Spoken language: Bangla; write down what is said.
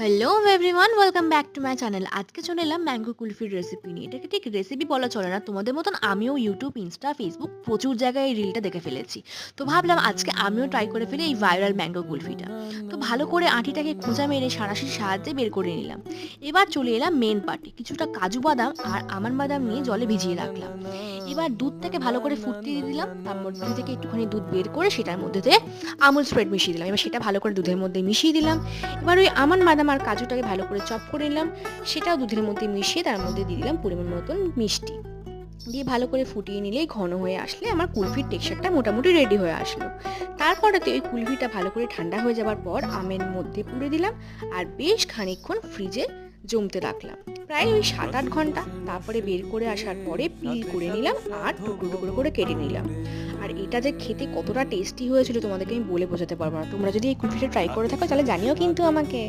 Hello everyone, welcome back to my channel. আজকে চলে এলাম ম্যাঙ্গো কুলফির রেসিপি নিয়ে। এটাকে ঠিক রেসিপি বলা চলে না। তোমাদের মতন আমিও ইউটিউব, ইনস্টা, ফেসবুক প্রচুর জায়গায় এই রিলটা দেখে ফেলেছি। তো ভাবলাম আজকে আমিও ট্রাই করে ফেলি এই ভাইরাল ম্যাঙ্গো কুলফিটা। তো ভালো করে আটিটাকে খোঁজা মেরে সাঁড়াশির সাহায্যে বের করে নিলাম। এবার চলে এলাম মেন পার্টে। কিছুটা কাজু বাদাম আর আমন্ড বাদাম নিয়ে জলে ভিজিয়ে রাখলাম। এবার দুধটাকে ভালো করে ফুটতে দিয়ে দিলাম। তার মধ্যে থেকে একটুখানি দুধ বের করে সেটার মধ্যে দিয়ে আমুল স্প্রেড মিশিয়ে দিলাম। এবার সেটা ভালো করে দুধের মধ্যে মিশিয়ে দিলাম। এবার ওই আমন্ড বাদাম আর কাজুটাকে ভালো করে চপ করে নিলাম। সেটাও দুধের মধ্যে মিশিয়ে তার মধ্যে দিয়ে দিলাম পরিমাণ মতন মিষ্টি। দিয়ে ভালো করে ফুটিয়ে নিলেই ঘন হয়ে আসলে আমার কুলফির টেক্সচারটা মোটামুটি রেডি হয়ে আসলো। তারপরেতে ওই কুলফিটা ভালো করে ঠান্ডা হয়ে যাওয়ার পর আমের মধ্যে পুরে দিলাম আর বেশ খানিকক্ষণ ফ্রিজে জমতে রাখলাম, প্রায় ওই 7-8 ঘন্টা। তারপরে বের করে আসার পরে পিল করে নিলাম আর টুকরো টুকরো করে কেটে নিলাম। আর এটা যে খেতে কতটা টেস্টি হয়েছিল তোমাদেরকে আমি বলে বোঝাতে পারবো না। তোমরা যদি এই কুলফিটা ট্রাই করে থাকো তাহলে জানিও কিন্তু আমাকে।